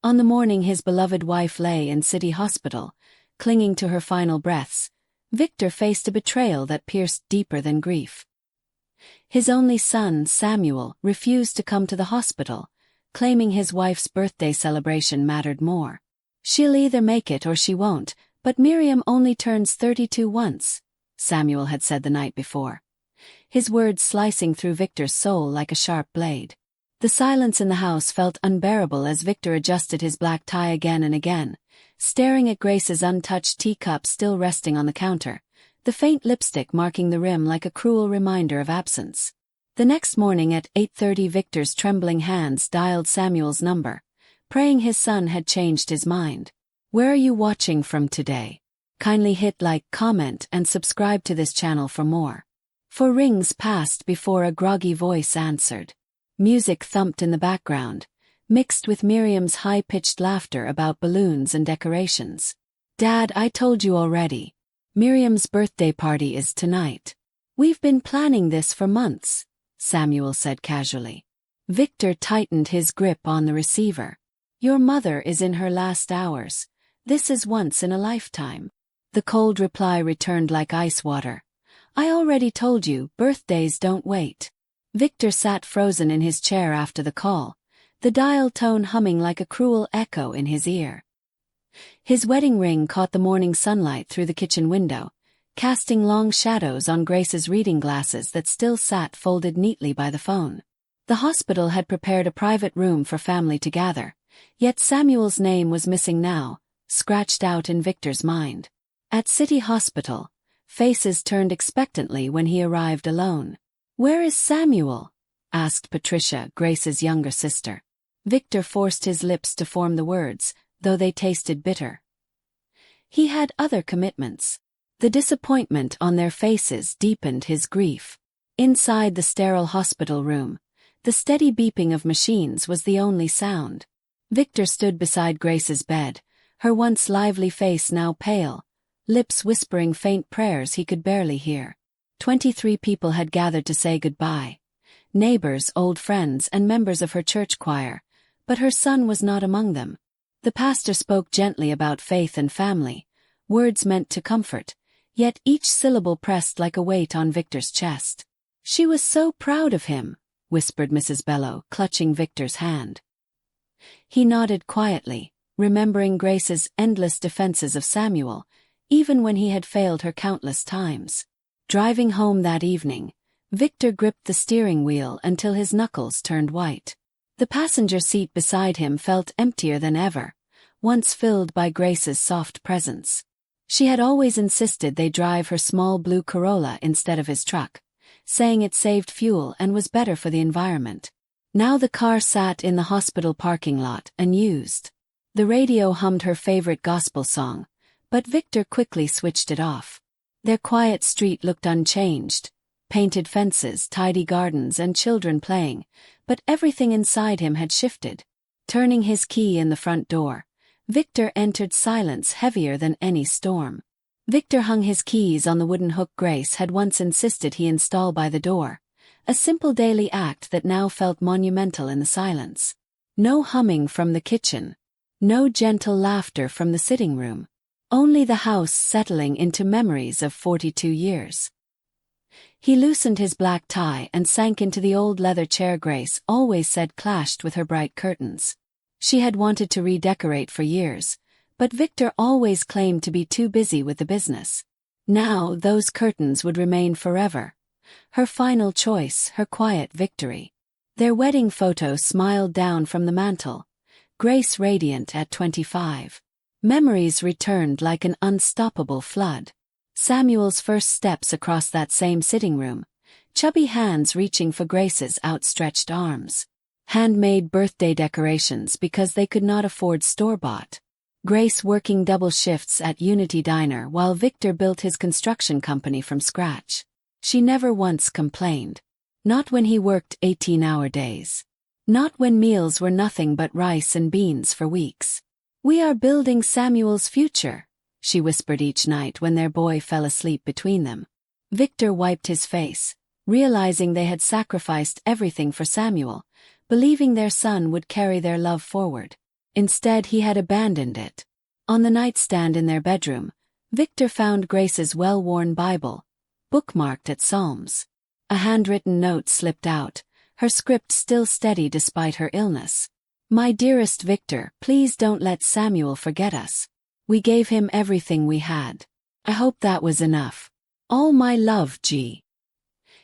On the morning his beloved wife lay in city hospital, clinging to her final breaths, Victor faced a betrayal that pierced deeper than grief. His only son, Samuel, refused to come to the hospital, claiming his wife's birthday celebration mattered more. "She'll either make it or she won't, but Miriam only turns 32 once," Samuel had said the night before. His words slicing through Victor's soul like a sharp blade. The silence in the house felt unbearable as Victor adjusted his black tie again and again, staring at Grace's untouched teacup still resting on the counter, the faint lipstick marking the rim like a cruel reminder of absence. The next morning at 8:30 Victor's trembling hands dialed Samuel's number, praying his son had changed his mind. "Where are you watching from today? Kindly hit like, comment and subscribe to this channel for more." 4 rings passed before a groggy voice answered. Music thumped in the background, mixed with Miriam's high-pitched laughter about balloons and decorations. "Dad, I told you already. Miriam's birthday party is tonight. We've been planning this for months," Samuel said casually. Victor tightened his grip on the receiver. "Your mother is in her last hours. This is once in a lifetime." The cold reply returned like ice water. "I already told you, birthdays don't wait." Victor sat frozen in his chair after the call, the dial tone humming like a cruel echo in his ear. His wedding ring caught the morning sunlight through the kitchen window, casting long shadows on Grace's reading glasses that still sat folded neatly by the phone. The hospital had prepared a private room for family to gather, yet Samuel's name was missing now, scratched out in Victor's mind. At City Hospital, faces turned expectantly when he arrived alone. "Where is Samuel?" asked Patricia, Grace's younger sister. Victor forced his lips to form the words, though they tasted bitter. He had other commitments. The disappointment on their faces deepened his grief. Inside the sterile hospital room, the steady beeping of machines was the only sound. Victor stood beside Grace's bed, her once lively face now pale, lips whispering faint prayers he could barely hear. 23 people had gathered to say goodbye. Neighbors, old friends, and members of her church choir, but her son was not among them. The pastor spoke gently about faith and family, words meant to comfort, yet each syllable pressed like a weight on Victor's chest. "She was so proud of him," whispered Mrs. Bellow, clutching Victor's hand. He nodded quietly, remembering Grace's endless defenses of Samuel, even when he had failed her countless times. Driving home that evening, Victor gripped the steering wheel until his knuckles turned white. The passenger seat beside him felt emptier than ever, once filled by Grace's soft presence. She had always insisted they drive her small blue Corolla instead of his truck, saying it saved fuel and was better for the environment. Now the car sat in the hospital parking lot, unused. The radio hummed her favorite gospel song, but Victor quickly switched it off. Their quiet street looked unchanged, painted fences, tidy gardens, and children playing, but everything inside him had shifted. Turning his key in the front door, Victor entered silence heavier than any storm. Victor hung his keys on the wooden hook Grace had once insisted he install by the door, a simple daily act that now felt monumental in the silence. No humming from the kitchen, no gentle laughter from the sitting room. Only the house settling into memories of 42 years. He loosened his black tie and sank into the old leather chair Grace always said clashed with her bright curtains. She had wanted to redecorate for years, but Victor always claimed to be too busy with the business. Now those curtains would remain forever. Her final choice, her quiet victory. Their wedding photo smiled down from the mantel, Grace radiant at 25. Memories returned like an unstoppable flood. Samuel's first steps across that same sitting room, chubby hands reaching for Grace's outstretched arms. Handmade birthday decorations because they could not afford store-bought. Grace working double shifts at Unity Diner while Victor built his construction company from scratch. She never once complained. Not when he worked 18-hour days. Not when meals were nothing but rice and beans for weeks. "We are building Samuel's future," she whispered each night when their boy fell asleep between them. Victor wiped his face, realizing they had sacrificed everything for Samuel, believing their son would carry their love forward. Instead, he had abandoned it. On the nightstand in their bedroom, Victor found Grace's well-worn Bible, bookmarked at Psalms. A handwritten note slipped out, her script still steady despite her illness. "My dearest Victor, please don't let Samuel forget us. We gave him everything we had. I hope that was enough. All my love, G."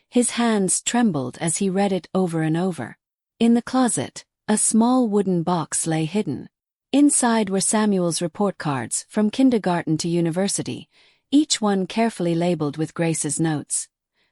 His hands trembled as he read it over and over. In the closet, a small wooden box lay hidden. Inside were Samuel's report cards from kindergarten to university, each one carefully labeled with Grace's notes.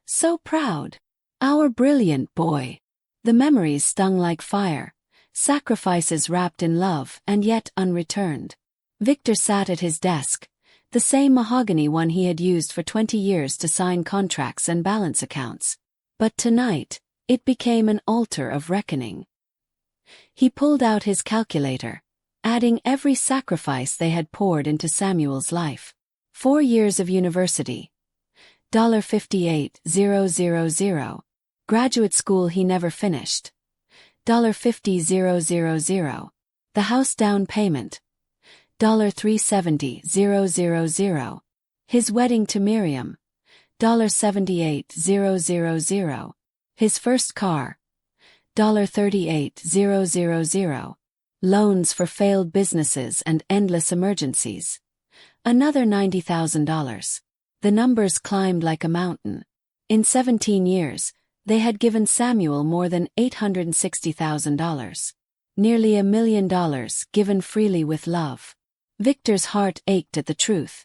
"So proud. Our brilliant boy." The memories stung like fire, sacrifices wrapped in love and yet unreturned. Victor sat at his desk, the same mahogany one he had used for 20 years to sign contracts and balance accounts. But tonight, it became an altar of reckoning. He pulled out his calculator, adding every sacrifice they had poured into Samuel's life. 4 years of university. $58,000. Graduate school he never finished. $50,000. The house down payment. $370,000. His wedding to Miriam. $78,000. His first car. $38,000. Loans for failed businesses and endless emergencies. Another $90,000. The numbers climbed like a mountain. In 17 years, they had given Samuel more than $860,000. Nearly $1 million given freely with love. Victor's heart ached at the truth.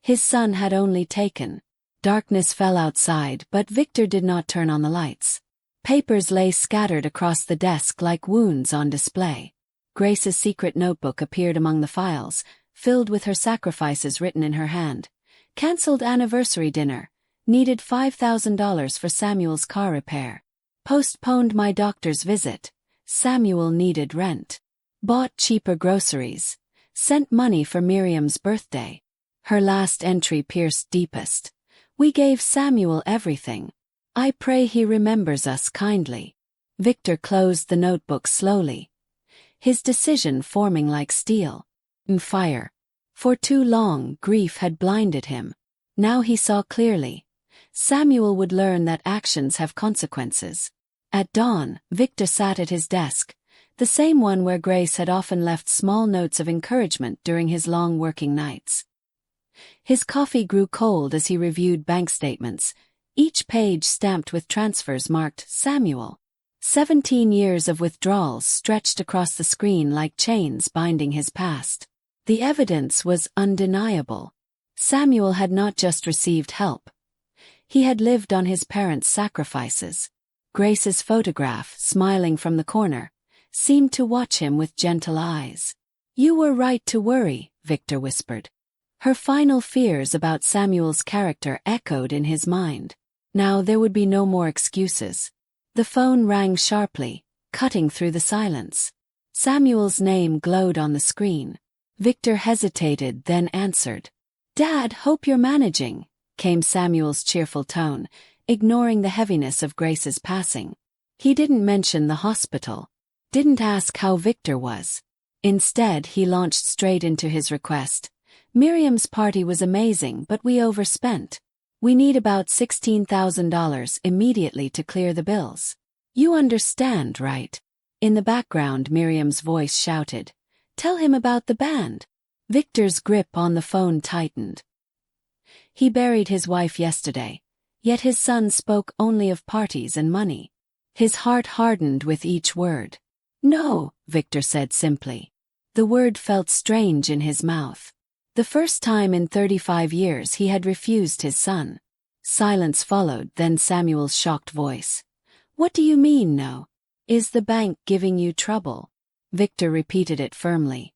His son had only taken. Darkness fell outside, but Victor did not turn on the lights. Papers lay scattered across the desk like wounds on display. Grace's secret notebook appeared among the files, filled with her sacrifices written in her hand. Cancelled anniversary dinner. Needed $5,000 for Samuel's car repair. Postponed my doctor's visit. Samuel needed rent. Bought cheaper groceries. Sent money for Miriam's birthday. Her last entry pierced deepest. We gave Samuel everything. I pray he remembers us kindly. Victor closed the notebook slowly, his decision forming like steel. Fire. For too long, grief had blinded him. Now he saw clearly. Samuel would learn that actions have consequences. At dawn, Victor sat at his desk, the same one where Grace had often left small notes of encouragement during his long working nights. His coffee grew cold as he reviewed bank statements, each page stamped with transfers marked Samuel. 17 years of withdrawals stretched across the screen like chains binding his past. The evidence was undeniable. Samuel had not just received help. He had lived on his parents' sacrifices. Grace's photograph, smiling from the corner, seemed to watch him with gentle eyes. "You were right to worry," Victor whispered. Her final fears about Samuel's character echoed in his mind. Now there would be no more excuses. The phone rang sharply, cutting through the silence. Samuel's name glowed on the screen. Victor hesitated, then answered. "Dad, hope you're managing," came Samuel's cheerful tone, ignoring the heaviness of Grace's passing. He didn't mention the hospital, didn't ask how Victor was. Instead, he launched straight into his request. "Miriam's party was amazing, but we overspent. We need about $16,000 immediately to clear the bills. You understand, right?" In the background, Miriam's voice shouted, "Tell him about the band." Victor's grip on the phone tightened. He buried his wife yesterday, yet his son spoke only of parties and money. His heart hardened with each word. "No," Victor said simply. The word felt strange in his mouth. The first time in 35 years he had refused his son. Silence followed, then Samuel's shocked voice. "What do you mean, no? Is the bank giving you trouble?" Victor repeated it firmly.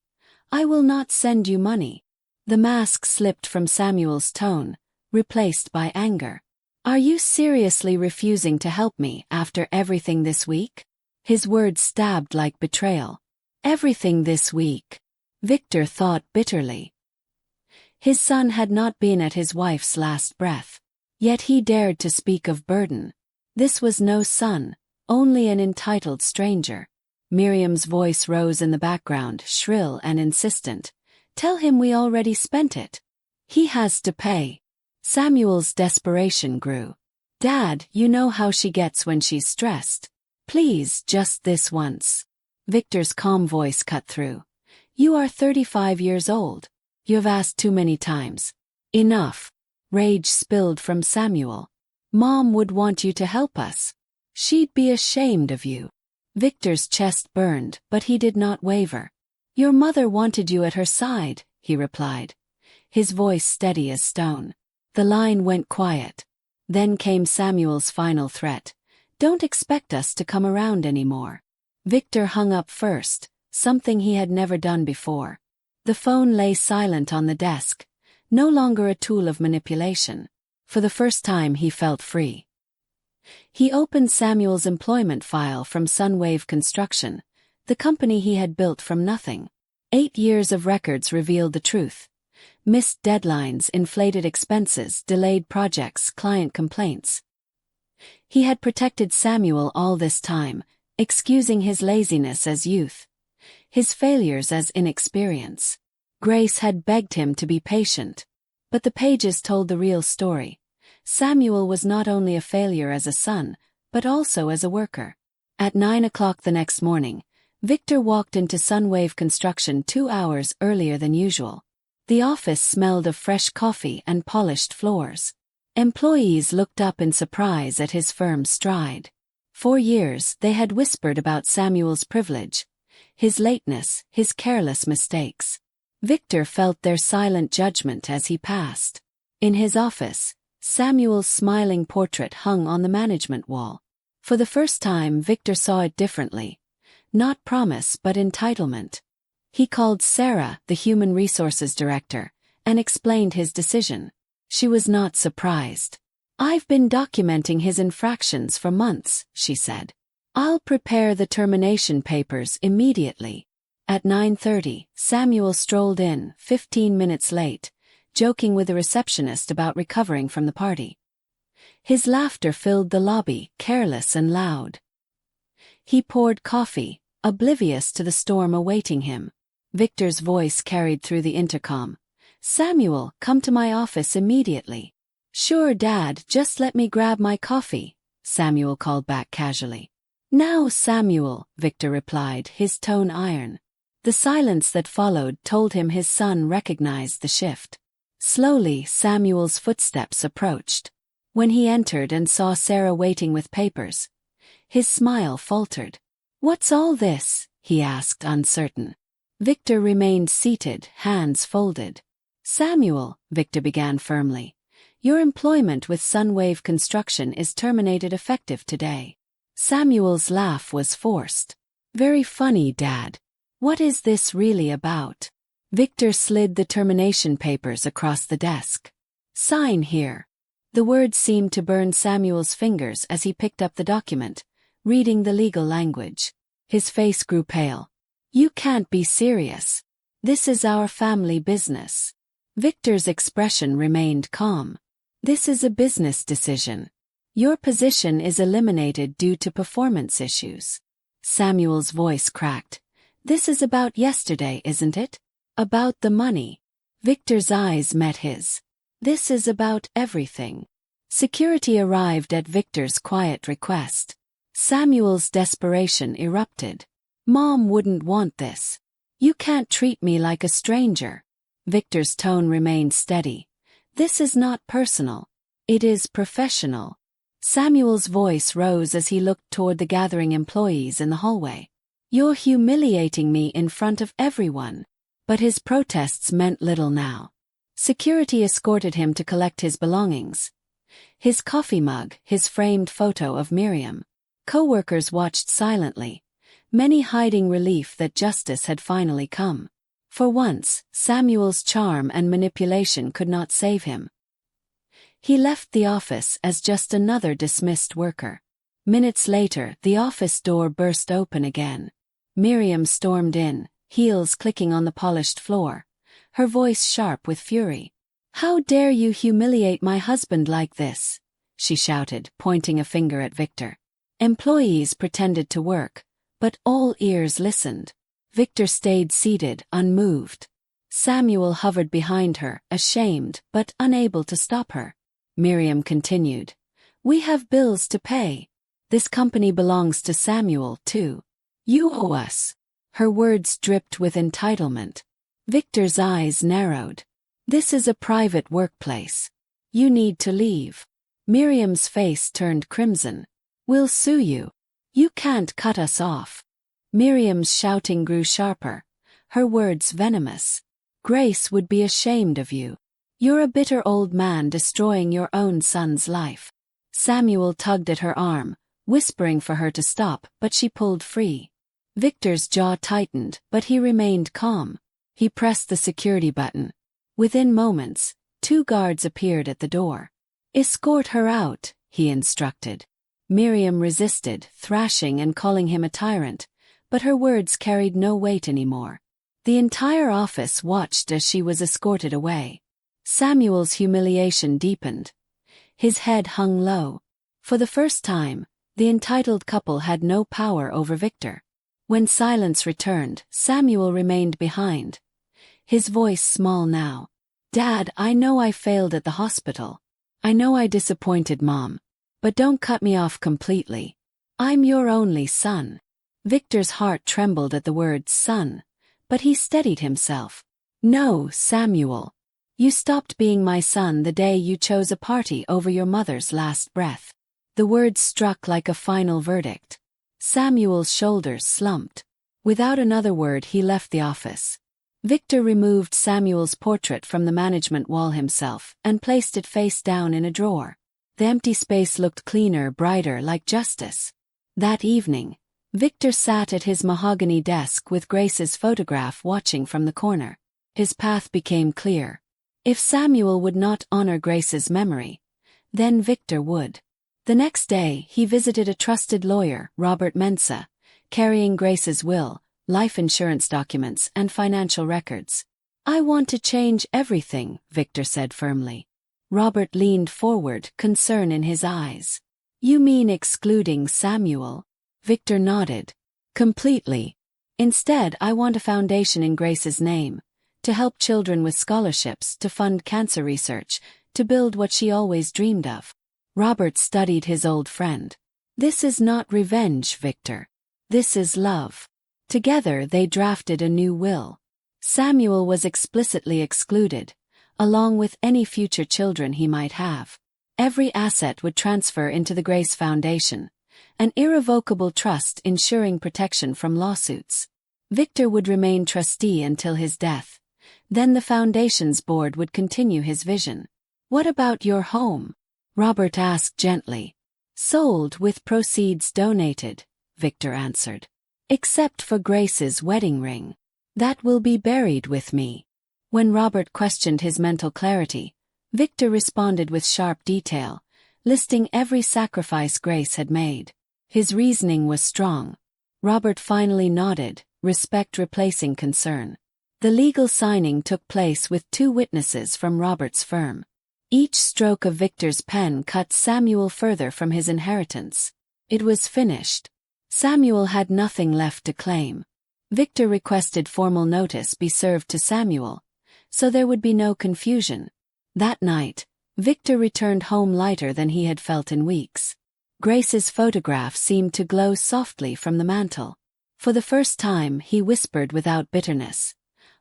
"I will not send you money." The mask slipped from Samuel's tone, replaced by anger. "Are you seriously refusing to help me after everything this week?" His words stabbed like betrayal. "Everything this week," Victor thought bitterly. His son had not been at his wife's last breath. Yet he dared to speak of burden. This was no son, only an entitled stranger. Miriam's voice rose in the background, shrill and insistent. "Tell him we already spent it. He has to pay." Samuel's desperation grew. "Dad, you know how she gets when she's stressed. Please, just this once." Victor's calm voice cut through. "You are 35 years old. You have asked too many times. Enough." Rage spilled from Samuel. "Mom would want you to help us. She'd be ashamed of you." Victor's chest burned, but he did not waver. "Your mother wanted you at her side," he replied, his voice steady as stone. The line went quiet. Then came Samuel's final threat. "Don't expect us to come around anymore." Victor hung up first, something he had never done before. The phone lay silent on the desk, no longer a tool of manipulation. For the first time he felt free. He opened Samuel's employment file from Sunwave Construction, the company he had built from nothing. 8 years of records revealed the truth. Missed deadlines, inflated expenses, delayed projects, client complaints. He had protected Samuel all this time, excusing his laziness as youth, his failures as inexperience. Grace had begged him to be patient. But the pages told the real story. Samuel was not only a failure as a son, but also as a worker. At 9 o'clock the next morning, Victor walked into Sunwave Construction 2 hours earlier than usual. The office smelled of fresh coffee and polished floors. Employees looked up in surprise at his firm stride. For years they had whispered about Samuel's privilege, his lateness, his careless mistakes. Victor felt their silent judgment as he passed. In his office, Samuel's smiling portrait hung on the management wall. For the first time Victor saw it differently. Not promise but entitlement. He called Sarah, the human resources director, and explained his decision. She was not surprised. "I've been documenting his infractions for months," she said. "I'll prepare the termination papers immediately." At 9:30, Samuel strolled in, 15 minutes late, joking with the receptionist about recovering from the party. His laughter filled the lobby, careless and loud. He poured coffee, oblivious to the storm awaiting him. Victor's voice carried through the intercom. "Samuel, come to my office immediately." "Sure, Dad, just let me grab my coffee," Samuel called back casually. "Now, Samuel," Victor replied, his tone iron. The silence that followed told him his son recognized the shift. Slowly, Samuel's footsteps approached. When he entered and saw Sarah waiting with papers, his smile faltered. "What's all this?" he asked, uncertain. Victor remained seated, hands folded. "Samuel," Victor began firmly, "your employment with Sunwave Construction is terminated effective today." Samuel's laugh was forced. "Very funny, Dad. What is this really about?" Victor slid the termination papers across the desk. "Sign here." The words seemed to burn Samuel's fingers as he picked up the document, reading the legal language. His face grew pale. "You can't be serious. This is our family business." Victor's expression remained calm. "This is a business decision. Your position is eliminated due to performance issues." Samuel's voice cracked. "This is about yesterday, isn't it? About the money." Victor's eyes met his. "This is about everything." Security arrived at Victor's quiet request. Samuel's desperation erupted. "Mom wouldn't want this. You can't treat me like a stranger." Victor's tone remained steady. "This is not personal. It is professional." Samuel's voice rose as he looked toward the gathering employees in the hallway. "You're humiliating me in front of everyone." But his protests meant little now. Security escorted him to collect his belongings. His coffee mug, his framed photo of Miriam. Co-workers watched silently, many hiding relief that justice had finally come. For once, Samuel's charm and manipulation could not save him. He left the office as just another dismissed worker. Minutes later, the office door burst open again. Miriam stormed in, heels clicking on the polished floor, her voice sharp with fury. "How dare you humiliate my husband like this?" she shouted, pointing a finger at Victor. Employees pretended to work, But all ears listened. Victor stayed seated, unmoved. Samuel hovered behind her, ashamed but unable to stop her. Miriam continued. We have bills to pay. This company belongs to Samuel, too. You owe us. Her words dripped with entitlement. Victor's eyes narrowed. This is a private workplace. You need to leave. Miriam's face turned crimson. We'll sue you. You can't cut us off. Miriam's shouting grew sharper, her words venomous. Grace would be ashamed of you. You're a bitter old man destroying your own son's life. Samuel tugged at her arm, whispering for her to stop, but she pulled free. Victor's jaw tightened, but he remained calm. He pressed the security button. Within moments, 2 guards appeared at the door. Escort her out, he instructed. Miriam resisted, thrashing and calling him a tyrant, but her words carried no weight anymore. The entire office watched as she was escorted away. Samuel's humiliation deepened. His head hung low. For the first time, the entitled couple had no power over Victor. When silence returned, Samuel remained behind. His voice small now. Dad, I know I failed at the hospital. I know I disappointed Mom. But don't cut me off completely. I'm your only son. Victor's heart trembled at the word son, but he steadied himself. No, Samuel. You stopped being my son the day you chose a party over your mother's last breath. The words struck like a final verdict. Samuel's shoulders slumped. Without another word he left the office. Victor removed Samuel's portrait from the management wall himself and placed it face down in a drawer. The empty space looked cleaner, brighter, like justice. That evening, Victor sat at his mahogany desk with Grace's photograph watching from the corner. His path became clear. If Samuel would not honor Grace's memory, then Victor would. The next day, he visited a trusted lawyer, Robert Mensah, carrying Grace's will, life insurance documents, and financial records. I want to change everything, Victor said firmly. Robert leaned forward, concern in his eyes. You mean excluding Samuel? Victor nodded. Completely. Instead, I want a foundation in Grace's name, to help children with scholarships, to fund cancer research, to build what she always dreamed of. Robert studied his old friend. This is not revenge, Victor. This is love. Together they drafted a new will. Samuel was explicitly excluded, along with any future children he might have. Every asset would transfer into the Grace Foundation, an irrevocable trust ensuring protection from lawsuits. Victor would remain trustee until his death. Then the foundation's board would continue his vision. What about your home? Robert asked gently. Sold with proceeds donated, Victor answered. Except for Grace's wedding ring. That will be buried with me. When Robert questioned his mental clarity, Victor responded with sharp detail, listing every sacrifice Grace had made. His reasoning was strong. Robert finally nodded, respect replacing concern. The legal signing took place with 2 witnesses from Robert's firm. Each stroke of Victor's pen cut Samuel further from his inheritance. It was finished. Samuel had nothing left to claim. Victor requested formal notice be served to Samuel, so there would be no confusion. That night, Victor returned home lighter than he had felt in weeks. Grace's photograph seemed to glow softly from the mantel. For the first time, he whispered without bitterness.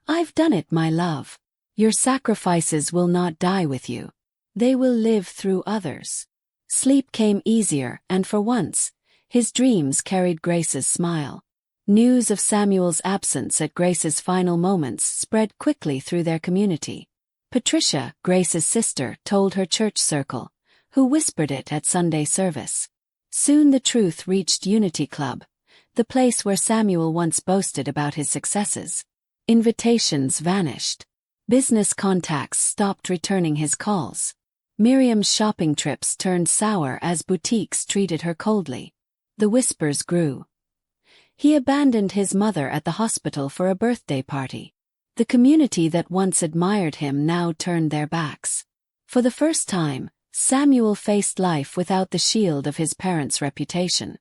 I've done it, my love. Your sacrifices will not die with you. They will live through others. Sleep came easier, and for once, his dreams carried Grace's smile. News of Samuel's absence at Grace's final moments spread quickly through their community. Patricia, Grace's sister, told her church circle, who whispered it at Sunday service. Soon the truth reached Unity Club, the place where Samuel once boasted about his successes. Invitations vanished. Business contacts stopped returning his calls. Miriam's shopping trips turned sour as boutiques treated her coldly. The whispers grew. He abandoned his mother at the hospital for a birthday party. The community that once admired him now turned their backs. For the first time, Samuel faced life without the shield of his parents' reputation.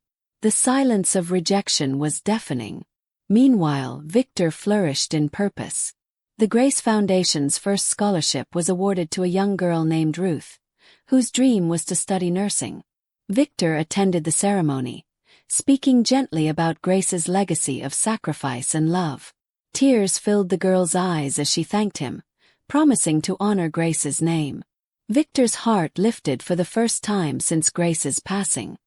The silence of rejection was deafening. Meanwhile, Victor flourished in purpose. The Grace Foundation's first scholarship was awarded to a young girl named Ruth, whose dream was to study nursing. Victor attended the ceremony, speaking gently about Grace's legacy of sacrifice and love. Tears filled the girl's eyes as she thanked him, promising to honor Grace's name. Victor's heart lifted for the first time since Grace's passing.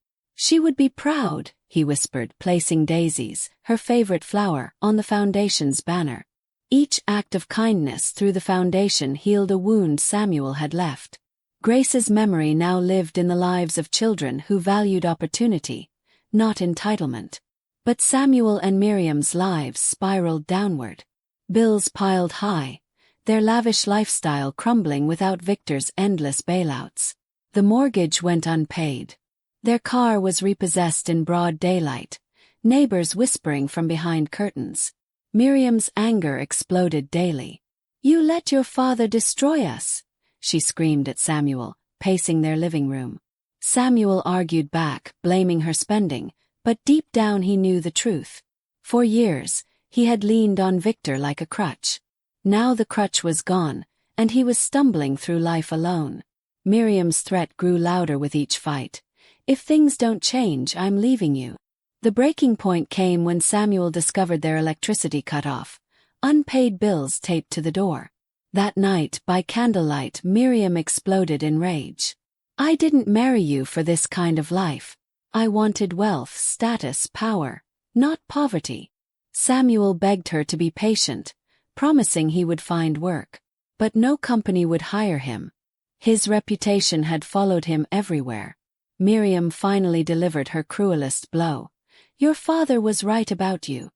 She would be proud, he whispered, placing daisies, her favorite flower, on the foundation's banner. Each act of kindness through the foundation healed a wound Samuel had left. Grace's memory now lived in the lives of children who valued opportunity, not entitlement. But Samuel and Miriam's lives spiraled downward. Bills piled high, their lavish lifestyle crumbling without Victor's endless bailouts. The mortgage went unpaid. Their car was repossessed in broad daylight, neighbors whispering from behind curtains. Miriam's anger exploded daily. "You let your father destroy us," she screamed at Samuel, pacing their living room. Samuel argued back, blaming her spending, but deep down he knew the truth. For years, he had leaned on Victor like a crutch. Now the crutch was gone, and he was stumbling through life alone. Miriam's threat grew louder with each fight. "If things don't change, I'm leaving you." The breaking point came when Samuel discovered their electricity cut off, unpaid bills taped to the door. That night, by candlelight, Miriam exploded in rage. "I didn't marry you for this kind of life. I wanted wealth, status, power, not poverty." Samuel begged her to be patient, promising he would find work. But no company would hire him. His reputation had followed him everywhere. Miriam finally delivered her cruelest blow. "Your father was right about you.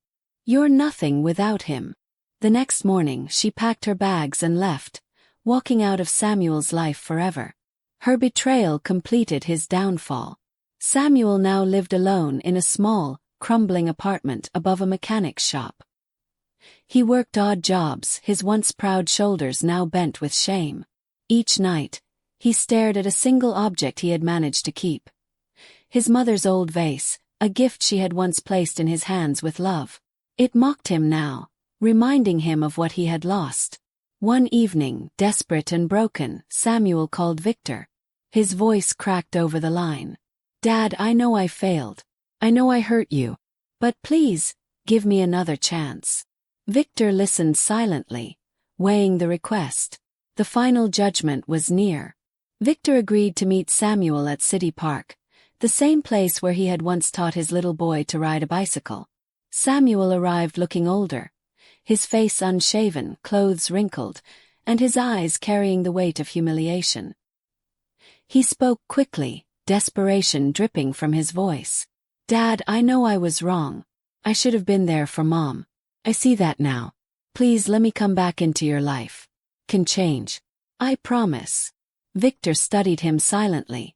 You're nothing without him." The next morning, she packed her bags and left, walking out of Samuel's life forever. Her betrayal completed his downfall. Samuel now lived alone in a small, crumbling apartment above a mechanic's shop. He worked odd jobs, his once proud shoulders now bent with shame. Each night, he stared at a single object he had managed to keep. His mother's old vase, a gift she had once placed in his hands with love. It mocked him now, reminding him of what he had lost. One evening, desperate and broken, Samuel called Victor. His voice cracked over the line. "Dad, I know I failed. I know I hurt you. But please, give me another chance." Victor listened silently, weighing the request. The final judgment was near. Victor agreed to meet Samuel at City Park, the same place where he had once taught his little boy to ride a bicycle. Samuel arrived looking older, his face unshaven, clothes wrinkled, and his eyes carrying the weight of humiliation. He spoke quickly, desperation dripping from his voice. "Dad, I know I was wrong. I should have been there for Mom. I see that now. Please let me come back into your life. Can change. I promise." Victor studied him silently,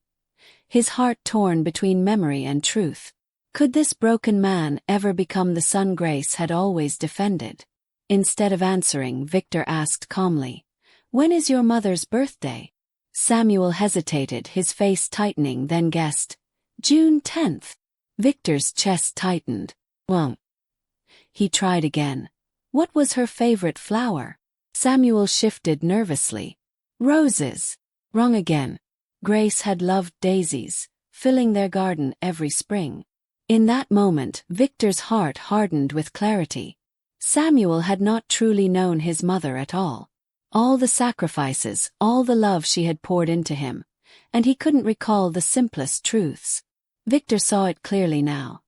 his heart torn between memory and truth. Could this broken man ever become the son Grace had always defended? Instead of answering, Victor asked calmly, "When is your mother's birthday?" Samuel hesitated, his face tightening, then guessed, "June 10th. Victor's chest tightened. "Won't." He tried again. "What was her favorite flower?" Samuel shifted nervously. "Roses." Wrong again. Grace had loved daisies, filling their garden every spring. In that moment, Victor's heart hardened with clarity. Samuel had not truly known his mother at all. All the sacrifices, all the love she had poured into him, and he couldn't recall the simplest truths. Victor saw it clearly now.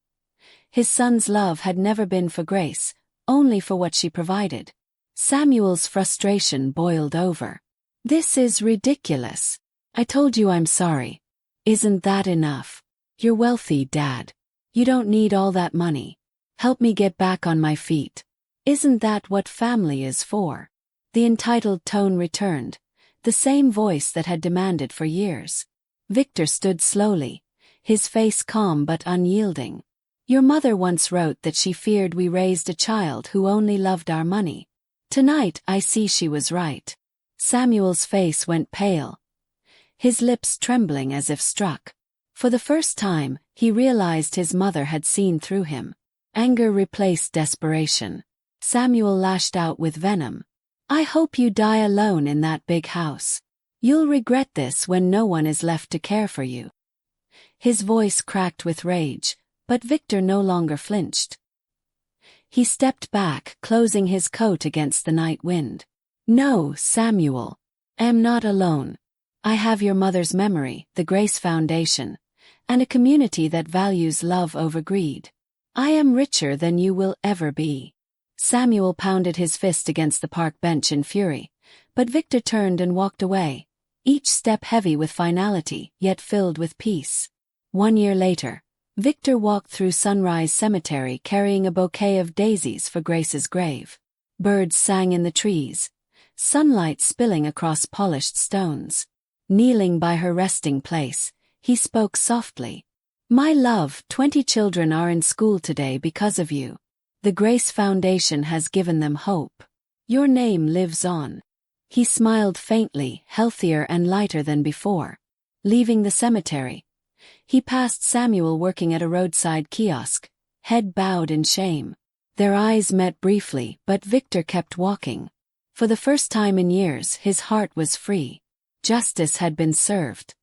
His son's love had never been for Grace, only for what she provided. Samuel's frustration boiled over. "This is ridiculous. I told you I'm sorry. Isn't that enough? You're wealthy, Dad. You don't need all that money. Help me get back on my feet. Isn't that what family is for?" The entitled tone returned, the same voice that had demanded for years. Victor stood slowly, his face calm but unyielding. "Your mother once wrote that she feared we raised a child who only loved our money. Tonight I see she was right." Samuel's face went pale, his lips trembling as if struck. For the first time, he realized his mother had seen through him. Anger replaced desperation. Samuel lashed out with venom. "I hope you die alone in that big house. You'll regret this when no one is left to care for you." His voice cracked with rage, but Victor no longer flinched. He stepped back, closing his coat against the night wind. "No, Samuel. I'm not alone. I have your mother's memory, the Grace Foundation, and a community that values love over greed. I am richer than you will ever be." Samuel pounded his fist against the park bench in fury, but Victor turned and walked away, each step heavy with finality, yet filled with peace. 1 year later, Victor walked through Sunrise Cemetery carrying a bouquet of daisies for Grace's grave. Birds sang in the trees, sunlight spilling across polished stones. Kneeling by her resting place, he spoke softly. "My love, 20 children are in school today because of you. The Grace Foundation has given them hope. Your name lives on." He smiled faintly, healthier and lighter than before. Leaving the cemetery, he passed Samuel working at a roadside kiosk, head bowed in shame. Their eyes met briefly, but Victor kept walking. For the first time in years, his heart was free. Justice had been served.